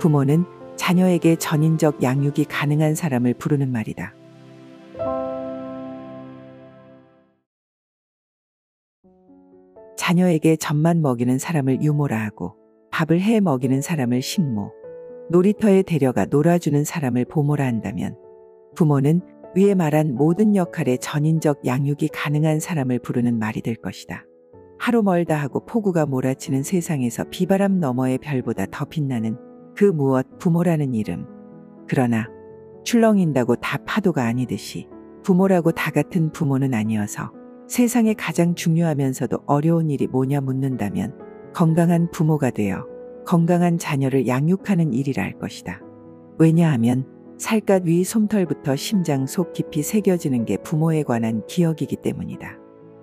부모는 자녀에게 전인적 양육이 가능한 사람을 부르는 말이다. 자녀에게 젖만 먹이는 사람을 유모라 하고 밥을 해 먹이는 사람을 식모, 놀이터에 데려가 놀아주는 사람을 보모라 한다면 부모는 위에 말한 모든 역할에 전인적 양육이 가능한 사람을 부르는 말이 될 것이다. 하루 멀다 하고 폭우가 몰아치는 세상에서 비바람 너머의 별보다 더 빛나는 그 무엇 부모라는 이름. 그러나 출렁인다고 다 파도가 아니듯이 부모라고 다 같은 부모는 아니어서 세상에 가장 중요하면서도 어려운 일이 뭐냐 묻는다면 건강한 부모가 되어 건강한 자녀를 양육하는 일이라 할 것이다. 왜냐하면 살갗 위 솜털부터 심장 속 깊이 새겨지는 게 부모에 관한 기억이기 때문이다.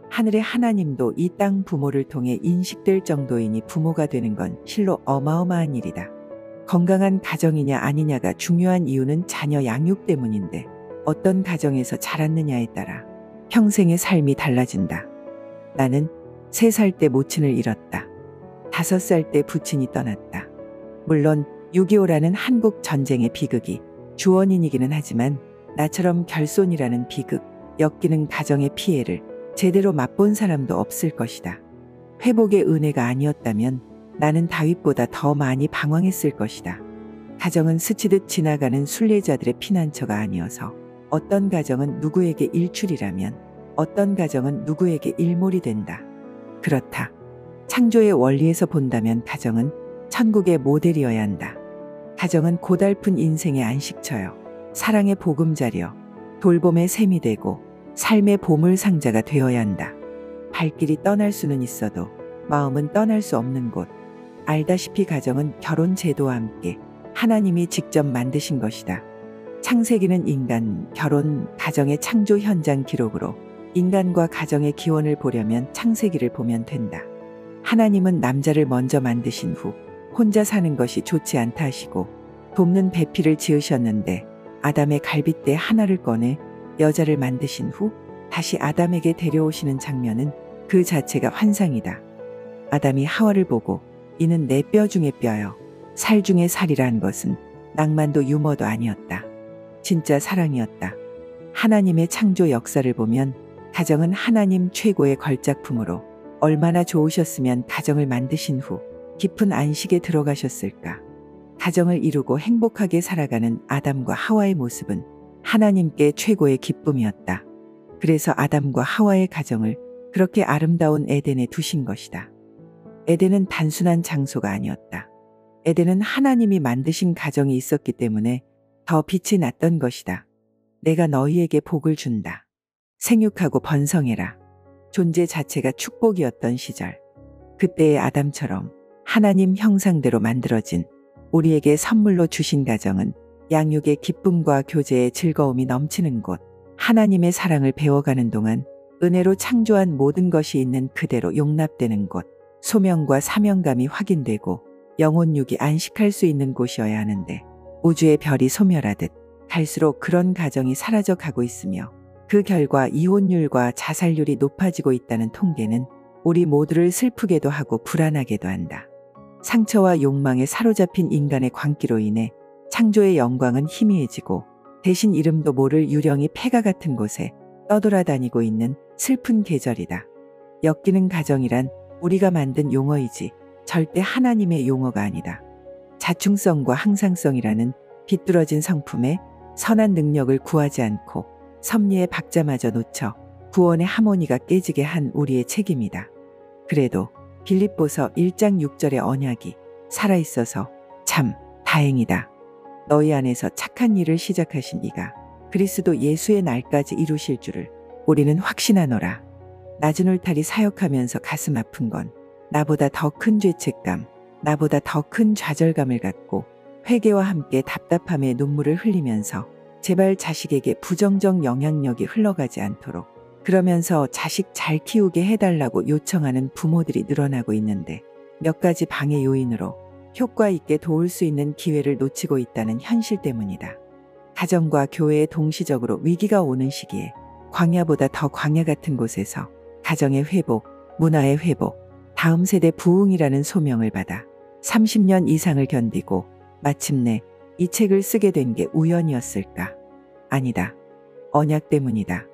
하늘의 하나님도 이 땅 부모를 통해 인식될 정도이니 부모가 되는 건 실로 어마어마한 일이다. 건강한 가정이냐 아니냐가 중요한 이유는 자녀 양육 때문인데 어떤 가정에서 자랐느냐에 따라 평생의 삶이 달라진다. 나는 3살 때 모친을 잃었다. 5살 때 부친이 떠났다. 물론 6.25라는 한국 전쟁의 비극이 주원인이기는 하지만 나처럼 결손이라는 비극, 엮이는 가정의 피해를 제대로 맛본 사람도 없을 것이다. 회복의 은혜가 아니었다면 나는 다윗보다 더 많이 방황했을 것이다. 가정은 스치듯 지나가는 순례자들의 피난처가 아니어서 어떤 가정은 누구에게 일출이라면 어떤 가정은 누구에게 일몰이 된다. 그렇다. 창조의 원리에서 본다면 가정은 천국의 모델이어야 한다. 가정은 고달픈 인생의 안식처여 사랑의 보금자리여 돌봄의 샘이 되고 삶의 보물상자가 되어야 한다. 발길이 떠날 수는 있어도 마음은 떠날 수 없는 곳. 알다시피 가정은 결혼 제도와 함께 하나님이 직접 만드신 것이다. 창세기는 인간, 결혼, 가정의 창조 현장 기록으로 인간과 가정의 기원을 보려면 창세기를 보면 된다. 하나님은 남자를 먼저 만드신 후 혼자 사는 것이 좋지 않다 하시고 돕는 배필을 지으셨는데 아담의 갈빗대 하나를 꺼내 여자를 만드신 후 다시 아담에게 데려오시는 장면은 그 자체가 환상이다. 아담이 하와를 보고 이는 내 뼈 중의 뼈여 살 중의 살이란 것은 낭만도 유머도 아니었다. 진짜 사랑이었다. 하나님의 창조 역사를 보면 가정은 하나님 최고의 걸작품으로 얼마나 좋으셨으면 가정을 만드신 후 깊은 안식에 들어가셨을까. 가정을 이루고 행복하게 살아가는 아담과 하와의 모습은 하나님께 최고의 기쁨이었다. 그래서 아담과 하와의 가정을 그렇게 아름다운 에덴에 두신 것이다. 에덴은 단순한 장소가 아니었다. 에덴은 하나님이 만드신 가정이 있었기 때문에 더 빛이 났던 것이다. 내가 너희에게 복을 준다. 생육하고 번성해라. 존재 자체가 축복이었던 시절. 그때의 아담처럼 하나님 형상대로 만들어진 우리에게 선물로 주신 가정은 양육의 기쁨과 교제의 즐거움이 넘치는 곳. 하나님의 사랑을 배워가는 동안 은혜로 창조한 모든 것이 있는 그대로 용납되는 곳. 소명과 사명감이 확인되고 영혼육이 안식할 수 있는 곳이어야 하는데 우주의 별이 소멸하듯 갈수록 그런 가정이 사라져 가고 있으며 그 결과 이혼율과 자살률이 높아지고 있다는 통계는 우리 모두를 슬프게도 하고 불안하게도 한다. 상처와 욕망에 사로잡힌 인간의 광기로 인해 창조의 영광은 희미해지고 대신 이름도 모를 유령이 폐가 같은 곳에 떠돌아다니고 있는 슬픈 계절이다. 엮이는 가정이란 우리가 만든 용어이지 절대 하나님의 용어가 아니다. 자충성과 항상성이라는 비뚤어진 성품에 선한 능력을 구하지 않고 섭리의 박자마저 놓쳐 구원의 하모니가 깨지게 한 우리의 책임이다. 그래도 빌립보서 1장 6절의 언약이 살아있어서 참 다행이다. 너희 안에서 착한 일을 시작하신 이가 그리스도 예수의 날까지 이루실 줄을 우리는 확신하노라. 낮은 울타리 사역하면서 가슴 아픈 건 나보다 더 큰 죄책감, 나보다 더 큰 좌절감을 갖고 회개와 함께 답답함에 눈물을 흘리면서 제발 자식에게 부정적 영향력이 흘러가지 않도록 그러면서 자식 잘 키우게 해달라고 요청하는 부모들이 늘어나고 있는데 몇 가지 방해 요인으로 효과 있게 도울 수 있는 기회를 놓치고 있다는 현실 때문이다. 가정과 교회에 동시적으로 위기가 오는 시기에 광야보다 더 광야 같은 곳에서 가정의 회복, 문화의 회복, 다음 세대 부흥이라는 소명을 받아 30년 이상을 견디고 마침내 이 책을 쓰게 된 게 우연이었을까? 아니다. 언약 때문이다.